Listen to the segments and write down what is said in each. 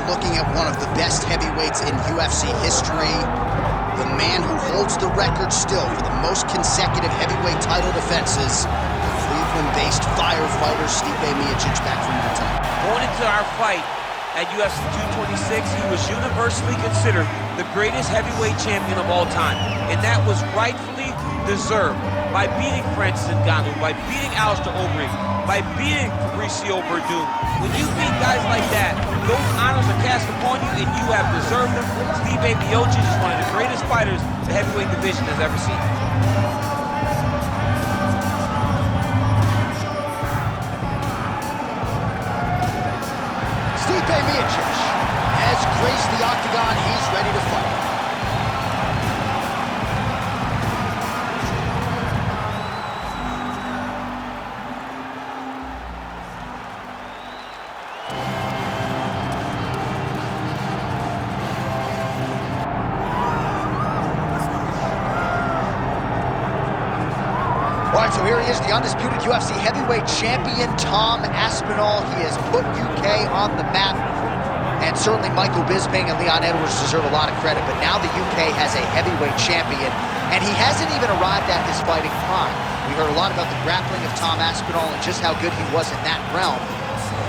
are looking at one of the best heavyweights in UFC history. The man who holds the record still for the most consecutive heavyweight title defenses. Cleveland-based firefighter Stipe Miocic back from Utah. Going into our fight at UFC 226, he was universally considered the greatest heavyweight champion of all time. And that was rightfully deserved by beating Francis Ngannou, by beating Alistair Overeem, by beating Fabricio Verdum. When you beat guys like that, those honors are cast upon you and you have deserved them. Stipe Miocic is one of the greatest fighters the heavyweight division has ever seen. Stipe Miocic has graced the octagon. He's ready to fight. All right, so here he is, the undisputed UFC heavyweight champion, Tom Aspinall. He has put UK on the map, and certainly Michael Bisping and Leon Edwards deserve a lot of credit, but now the UK has a heavyweight champion, and he hasn't even arrived at his fighting prime. We heard a lot about the grappling of Tom Aspinall and just how good he was in that realm.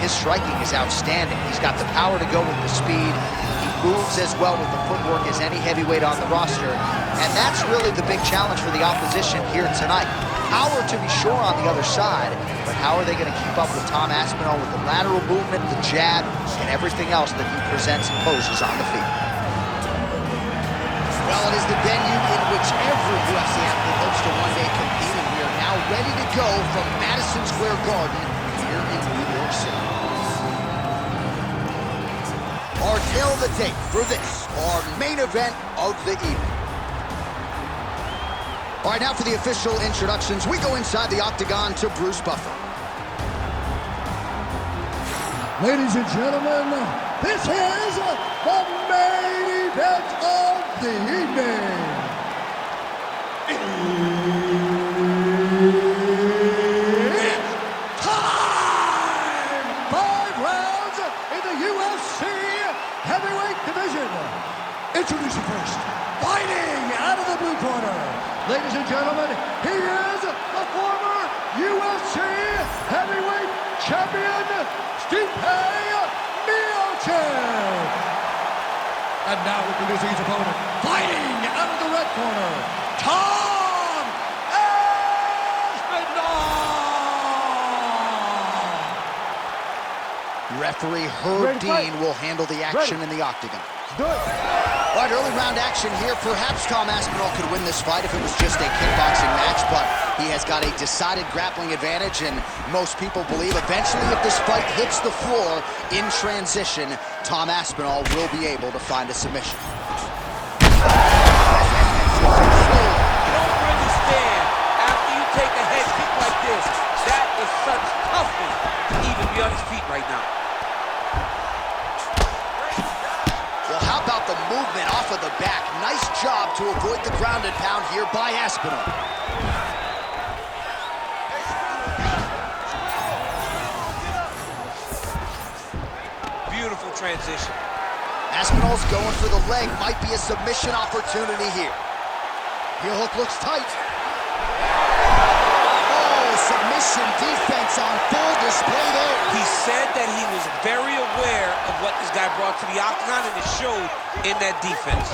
His striking is outstanding. He's got the power to go with the speed. He moves as well with the footwork as any heavyweight on the roster, and that's really the big challenge for the opposition here tonight. Power to be sure on the other side, but how are they going to keep up with Tom Aspinall with the lateral movement, the jab, and everything else that he presents and poses on the feet? Well, it is the venue in which every UFC athlete hopes to one day compete, and we are now ready to go from Madison Square Garden here in New York City. Our tale of the tape for this, our main event of the evening. All right, now for the official introductions, we go inside the octagon to Bruce Buffer. Ladies and gentlemen, this is the main event of the evening. It's time! 5 rounds in the UFC heavyweight division. Introducing first, fighting out of the blue corner. Ladies and gentlemen, he is the former UFC heavyweight champion, Stipe Miocic. And now introducing his opponent, fighting out of the red corner, Tom Aspinall. Referee Herb Dean will handle the action in the octagon. All right, early round action here. Perhaps Tom Aspinall could win this fight if it was just a kickboxing match, but he has got a decided grappling advantage, and most people believe eventually if this fight hits the floor in transition, Tom Aspinall will be able to find a submission. You don't really stand after you take a head kick like this. That is such toughness to even be on his feet right now. Well, how about the movement off of the back? Nice job to avoid the ground and pound here by Aspinall. Beautiful transition. Aspinall's going for the leg. Might be a submission opportunity here. Heel hook looks tight. Oh, submission defense on full display there. He said that he was very aware of what this guy brought to the octagon, and it showed in that defense.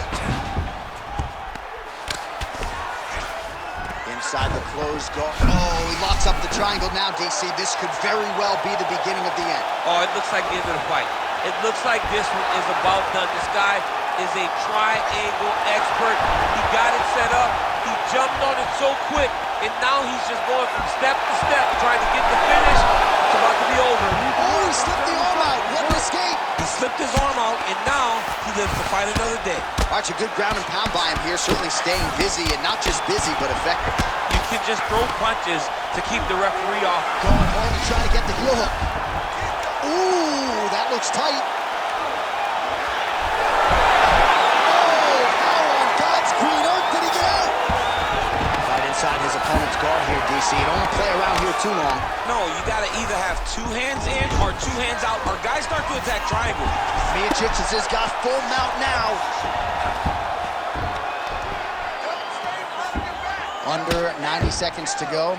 Inside the closed guard. Oh, he locks up the triangle now, DC. This could very well be the beginning of the end. Oh, it looks like the end of the fight. It looks like this one is about done. This guy is a triangle expert. He got it set up. He jumped on it so quick, and now he's just going from step to step, trying to get the finish. It's about to be over. Oh, he slipped the arm out. What an escape. He slipped his arm out, and now he lives to fight another day. All right, a good ground and pound by him here, certainly staying busy, and not just busy, but effective. You can just throw punches to keep the referee off. Going home to try to get the heel hook. Ooh, that looks tight. Oh, how on God's green earth did he get out? Right inside his opponent's guard here, DC. You don't want to play around here little too long. No, you got to either have 2 hands in or 2 hands out, or guys start to attack triangle. Miocic has got full mount now. Under 90 seconds to go.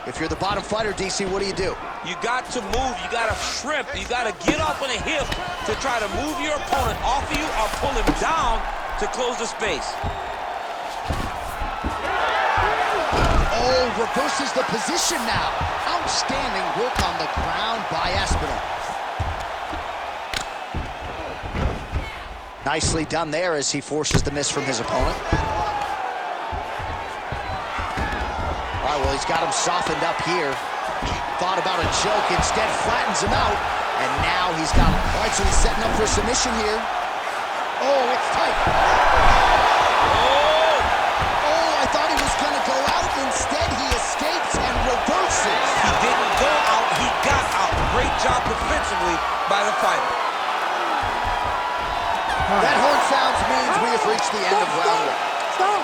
If you're the bottom fighter, DC, what do? You got to move, you got to shrimp, you got to get off on a hip to try to move your opponent off of you or pull him down to close the space. Oh, reverses the position now. Outstanding work on the ground by Aspinall. Nicely done there as he forces the miss from his opponent. All right, well, he's got him softened up here. Thought about a choke, instead flattens him out. And now he's got him. All right, so he's setting up for submission here. Oh, it's tight. Oh, I thought he was going to go out. Instead, he escapes and reverses. He didn't go out, he got out. Great job defensively by the fighter. That horn sounds means we have reached the end of round 1. Stop!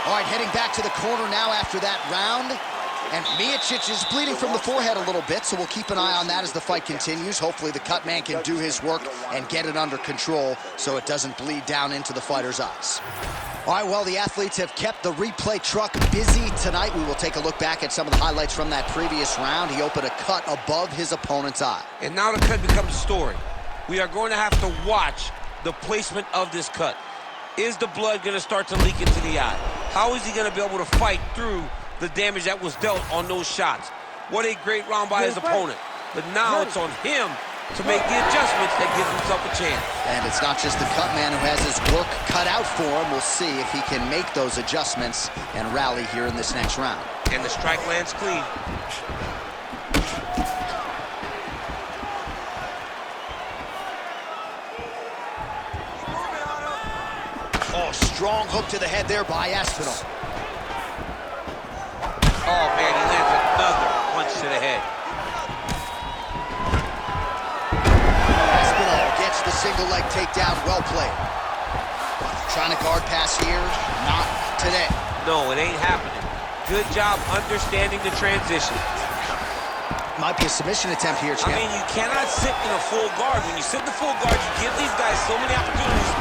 All right, heading back to the corner now after that round. And Miocic is bleeding from the forehead a little bit, so we'll keep an eye on that as the fight continues. Hopefully the cut man can do his work and get it under control so it doesn't bleed down into the fighter's eyes. All right, well, the athletes have kept the replay truck busy tonight. We will take a look back at some of the highlights from that previous round. He opened a cut above his opponent's eye. And now the cut becomes a story. We are going to have to watch the placement of this cut. Is the blood going to start to leak into the eye? How is he going to be able to fight through the damage that was dealt on those shots? What a great round by his opponent. But now it's on him to make the adjustments that gives himself a chance. And it's not just the cut man who has his work cut out for him. We'll see if he can make those adjustments and rally here in this next round. And the strike lands clean. Oh, strong hook to the head there by Aspinall. Oh, man, he lands another punch to the head. Aspinall gets the single leg takedown, well played. Trying to guard pass here, not today. No, it ain't happening. Good job understanding the transition. Might be a submission attempt here, champ. I mean, you cannot sit in a full guard. When you sit in the full guard, you give these guys so many opportunities.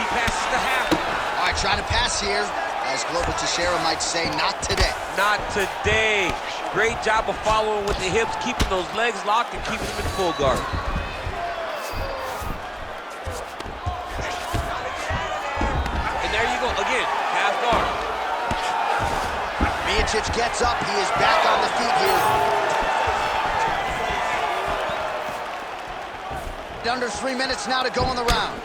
He passes the half. All right, trying to pass here. As Global Teixeira might say, not today. Not today. Great job of following with the hips, keeping those legs locked and keeping them in full guard. And there you go, again, half guard. Miocic gets up, he is back on the feet here. Under 3 minutes now to go in the round.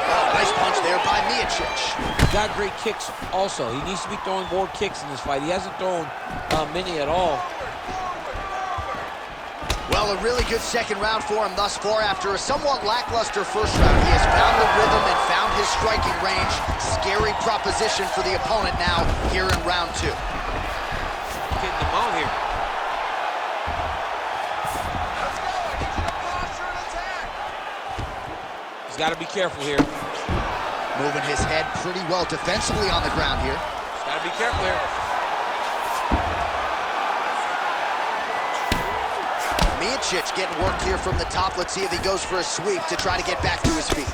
Oh, nice punch there by Miocic. Got great kicks also. He needs to be throwing more kicks in this fight. He hasn't thrown many at all. Well, a really good second round for him thus far. After a somewhat lackluster first round, he has found the rhythm and found his striking range. Scary proposition for the opponent now here in round 2. Getting them out here. He's got to be careful here. Moving his head pretty well defensively on the ground here. He's got to be careful here. Miocic getting worked here from the top. Let's see if he goes for a sweep to try to get back to his feet.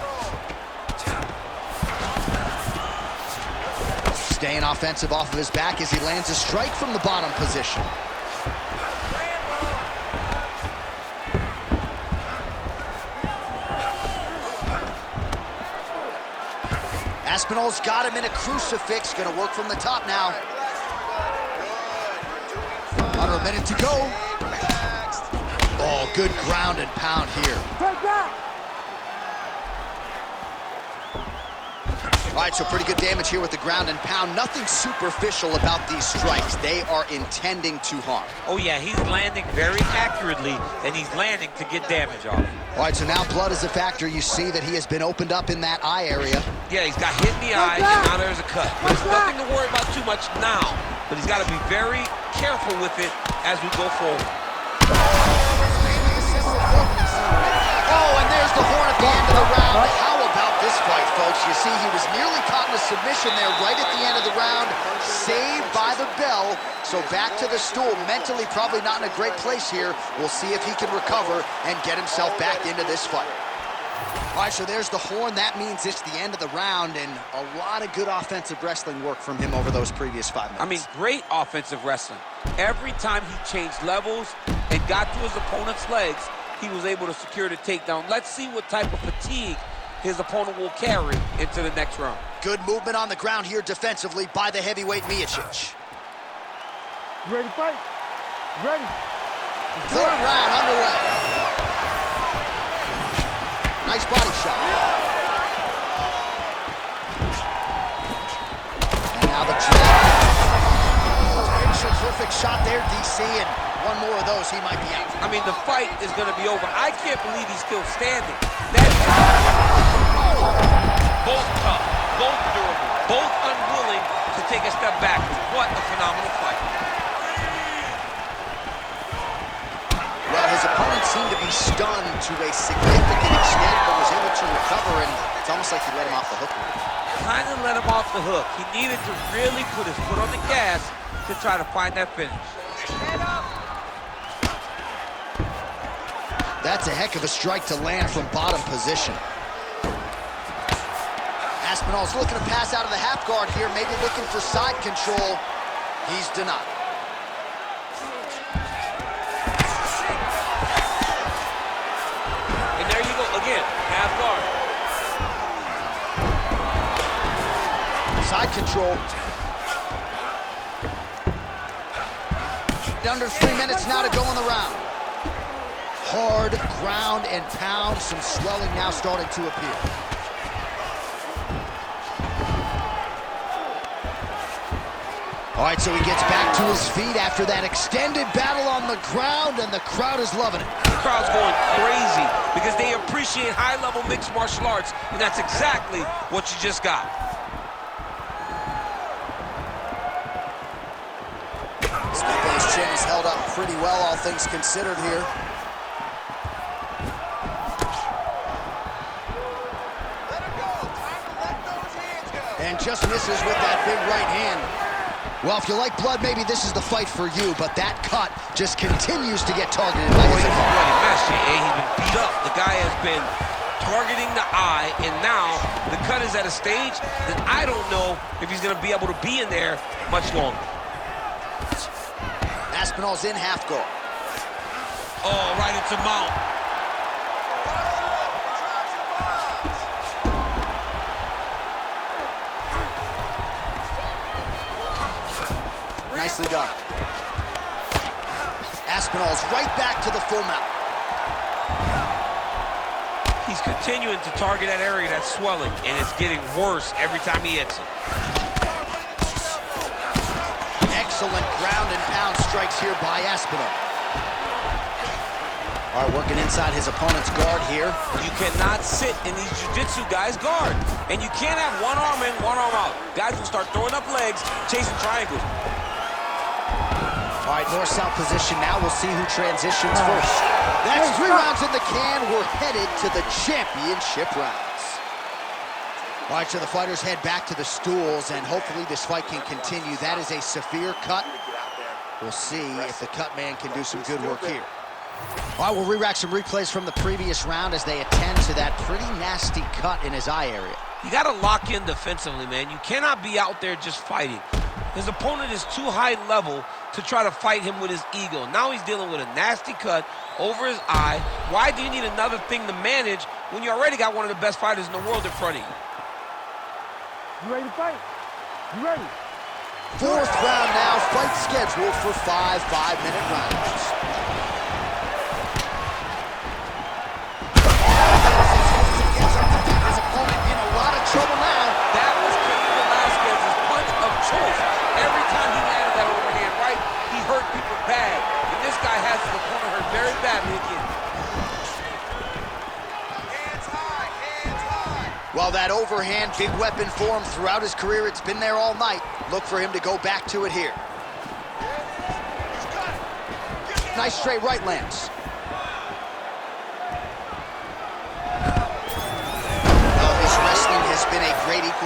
Staying offensive off of his back as he lands a strike from the bottom position. Aspinall's got him in a crucifix. Gonna work from the top now. Under a minute to go. Oh, good ground and pound here. All right, so pretty good damage here with the ground and pound. Nothing superficial about these strikes. They are intending to harm. Oh, yeah, he's landing very accurately, and he's landing to get damage off. All right, so now blood is a factor. You see that he has been opened up in that eye area. Yeah, he's got hit in the eye, and now there's a cut. There's nothing to worry about too much now, but he's got to be very careful with it as we go forward. Oh, and there's the horn at the end of the round. How about this fight, folks? You see, he was nearly caught in a submission there right at the end of the round, saved by the bell. So back to the stool, mentally probably not in a great place here. We'll see if he can recover and get himself back into this fight. All right, so there's the horn. That means it's the end of the round, and a lot of good offensive wrestling work from him over those previous 5 minutes. I mean, great offensive wrestling. Every time he changed levels and got to his opponent's legs, he was able to secure the takedown. Let's see what type of fatigue his opponent will carry into the next round. Good movement on the ground here defensively by the heavyweight Miocic. You ready to fight? You ready? Third round underway. Nice body shot. And now the jab. Picture perfect shot there, DC, and one more of those, he might be out. I mean, the fight is going to be over. I can't believe he's still standing. Both tough, both durable, both unwilling to take a step back. What a phenomenal fight. Well, his opponent seemed to be stunned to a significant extent, but was able to recover, and it's almost like he let him off the hook. Kind of let him off the hook. He needed to really put his foot on the gas to try to find that finish. That's a heck of a strike to land from bottom position. Aspinall's looking to pass out of the half guard here, maybe looking for side control. He's denied. And there you go, again, half guard. Side control. Under 3 minutes now to go in the round. Hard ground and pound. Some swelling now starting to appear. All right, so he gets back to his feet after that extended battle on the ground, and the crowd is loving it. The crowd's going crazy because they appreciate high-level mixed martial arts, and that's exactly what you just got. Stipe's chin is held up pretty well, all things considered here. And just misses with that big right hand. Well, if you like blood, maybe this is the fight for you, but that cut just continues to get targeted by his opponent. He's been beat up. The guy has been targeting the eye, and now the cut is at a stage that I don't know if he's going to be able to be in there much longer. Aspinall's in half guard. Oh, right into mount. Nicely done. Aspinall's right back to the full mount. He's continuing to target that area that's swelling, and it's getting worse every time he hits it. Excellent ground and pound strikes here by Aspinall. All right, working inside his opponent's guard here. You cannot sit in these jiu-jitsu guys' guard, and you can't have one arm in, one arm out. Guys will start throwing up legs, chasing triangles. All right, north-south position now. We'll see who transitions first. That's 3 rounds in the can. We're headed to the championship rounds. All right, so the fighters head back to the stools, and hopefully this fight can continue. That is a severe cut. We'll see if the cut man can do some good work here. All right, we'll re-rack some replays from the previous round as they attend to that pretty nasty cut in his eye area. You got to lock in defensively, man. You cannot be out there just fighting. His opponent is too high level to try to fight him with his ego. Now he's dealing with a nasty cut over his eye. Why do you need another thing to manage when you already got one of the best fighters in the world in front of you? You ready to fight? You ready? 4th round now, fight scheduled for 5 5-minute rounds. His opponent in a lot of trouble now. That was Cain Velasquez's punch of choice. Every time he landed that overhand right, he hurt people bad. And this guy has his opponent hurt very badly again. Hands high, hands high. Well, that overhand big weapon for him throughout his career. It's been there all night. Look for him to go back to it here. Nice straight right lands. Well, his wrestling has been a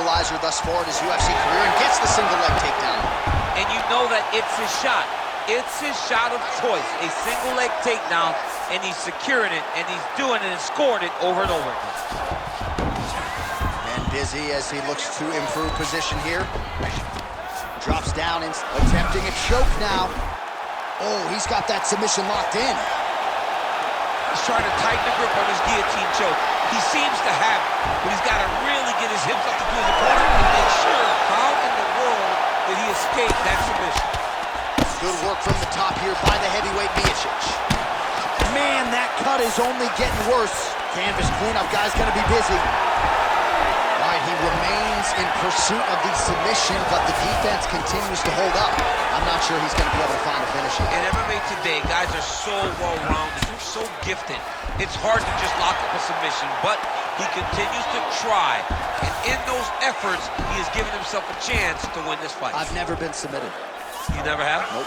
equalizer thus far in his UFC career and gets the single leg takedown. And you know that it's his shot. It's his shot of choice, a single leg takedown, and he's securing it, and he's doing it and scoring it over and over again. And busy as he looks to improve position here. Drops down and attempting a choke now. Oh, he's got that submission locked in. He's trying to tighten the grip on his guillotine choke. He seems to have it, but he's got to really get his hips up to his opponent and make sure how in the world did he escape that submission. Good work from the top here by the heavyweight Miocic. Man, that cut is only getting worse. Canvas cleanup guy's gonna be busy. All right, he remains in pursuit of the submission, but the defense continues to hold up. I'm not sure he's gonna be able to find a finish here. In MMA today, guys are so well-rounded, they're so gifted. It's hard to just lock up a submission, but he continues to try. And in those efforts, he has given himself a chance to win this fight. I've never been submitted. You never have? Nope.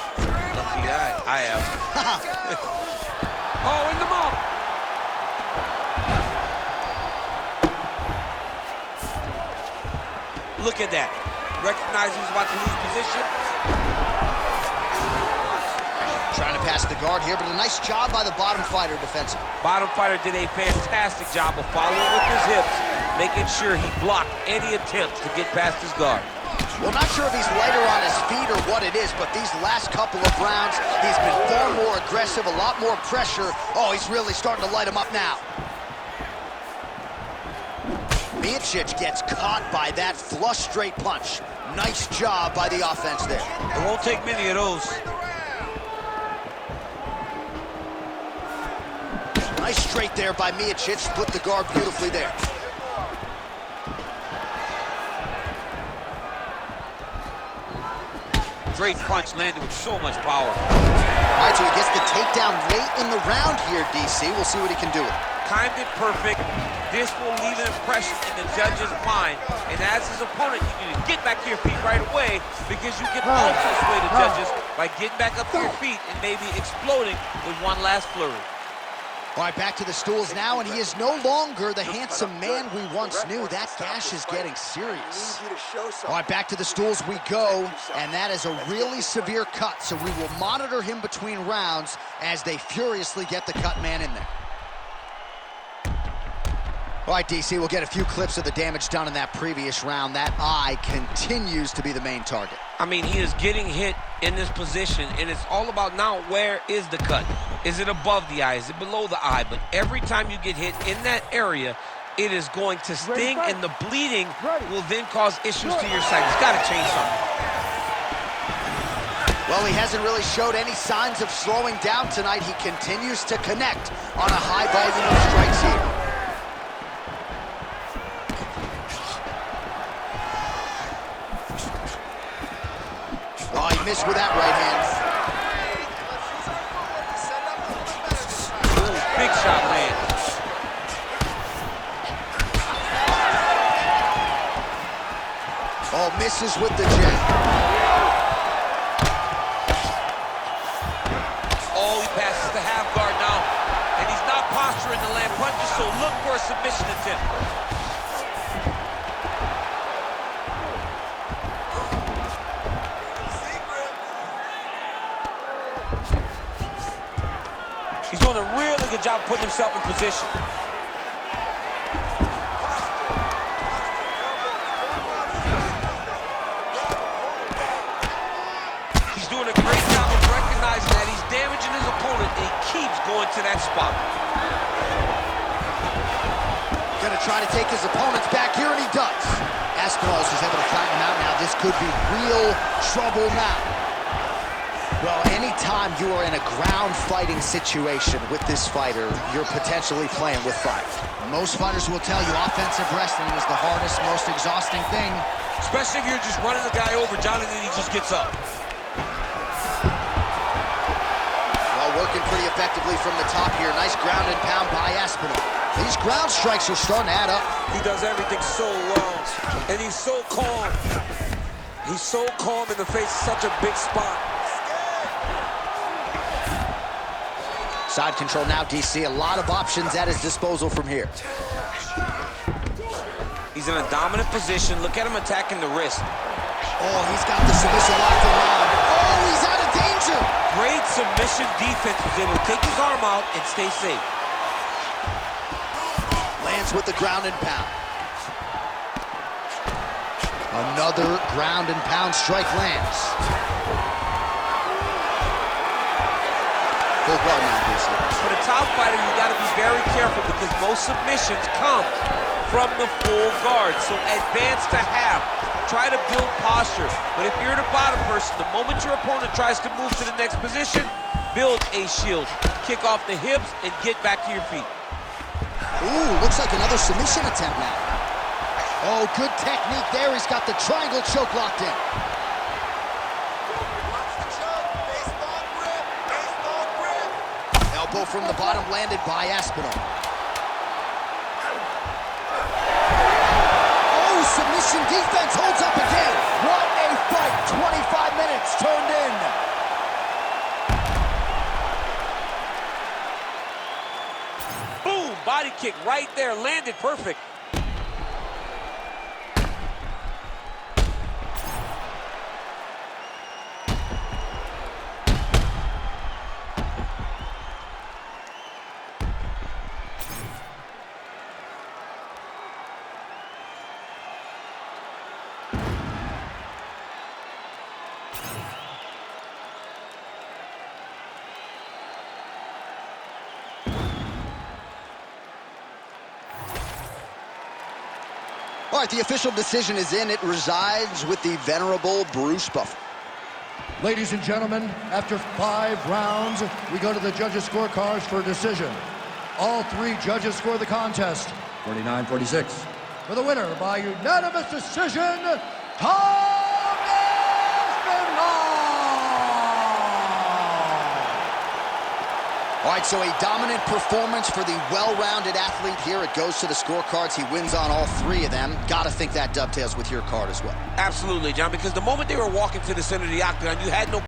Lucky guy. I have. Oh, in the mouth. Look at that. Recognizing he's about to lose position. Trying to pass the guard here, but a nice job by the bottom fighter defensively. Bottom fighter did a fantastic job of following with his hips, making sure he blocked any attempts to get past his guard. Well, not sure if he's lighter on his feet or what it is, but these last couple of rounds, he's been far more aggressive, a lot more pressure. Oh, he's really starting to light him up now. Miocic gets caught by that flush straight punch. Nice job by the offense there. It won't take many of those. Nice straight there by Miocic, split the guard beautifully there. Great punch landed with so much power. All right, so he gets the takedown late in the round here, DC. We'll see what he can do with it. Timed it perfect. This will leave an impression in the judge's mind. And as his opponent, you need to get back to your feet right away because you can also sway the judges by getting back up to your feet and maybe exploding with one last flurry. All right, back to the stools now, and he is no longer the handsome man we once knew. That gash is getting serious. All right, back to the stools we go, and that is a really severe cut, so we will monitor him between rounds as they furiously get the cut man in there. All right, DC, we'll get a few clips of the damage done in that previous round. That eye continues to be the main target. I mean, he is getting hit in this position, and it's all about now, where is the cut? Is it above the eye? Is it below the eye? But every time you get hit in that area, it is going to sting, and the bleeding will then cause issues to your sight. It's got to change something. Well, he hasn't really showed any signs of slowing down tonight. He continues to connect on a high volume of strikes here. Oh, he missed with that right hand. Ooh, big shot land. Oh, misses with the jab. Oh, he passes the half guard now. And he's not posturing to land punches, so look for a submission attempt. He's doing a really good job putting himself in position. He's doing a great job of recognizing that he's damaging his opponent, and he keeps going to that spot. Gonna try to take his opponents back here, and he does. Aspinall is able to flatten him out now. This could be real trouble now. Well, anytime you are in a ground fighting situation with this fighter, you're potentially playing with fire. Most fighters will tell you offensive wrestling is the hardest, most exhausting thing. Especially if you're just running the guy over, John, and then he just gets up. Well, working pretty effectively from the top here. Nice ground and pound by Aspinall. These ground strikes are starting to add up. He does everything so well, and he's so calm. He's so calm in the face of such a big spot. Side control now, DC. A lot of options at his disposal from here. He's in a dominant position. Look at him attacking the wrist. Oh, he's got the submission locked in on. Oh, he's out of danger. Great submission defense. Was able to take his arm out and stay safe. Lands with the ground and pound. Another ground and pound strike lands. Full guard now, DC. For the top fighter, you got to be very careful because most submissions come from the full guard. So advance to half. Try to build posture. But if you're the bottom person, the moment your opponent tries to move to the next position, build a shield. Kick off the hips and get back to your feet. Ooh, looks like another submission attempt now. Oh, good technique there. He's got the triangle choke locked in. Elbow from the bottom landed by Aspinall. Oh, submission defense holds up again. What a fight. 25 minutes turned in. Boom! Body kick right there. Landed perfect. All right, the official decision is in. It resides with the venerable Bruce Buffer. Ladies and gentlemen, after 5 rounds, we go to the judges' scorecards for a decision. All 3 judges score the contest 49-46. For the winner by unanimous decision, Tom Aspinall! All right, so a dominant performance for the well-rounded athlete here. It goes to the scorecards. He wins on all 3 of them. Got to think that dovetails with your card as well. Absolutely, John, because the moment they were walking to the center of the octagon, you had no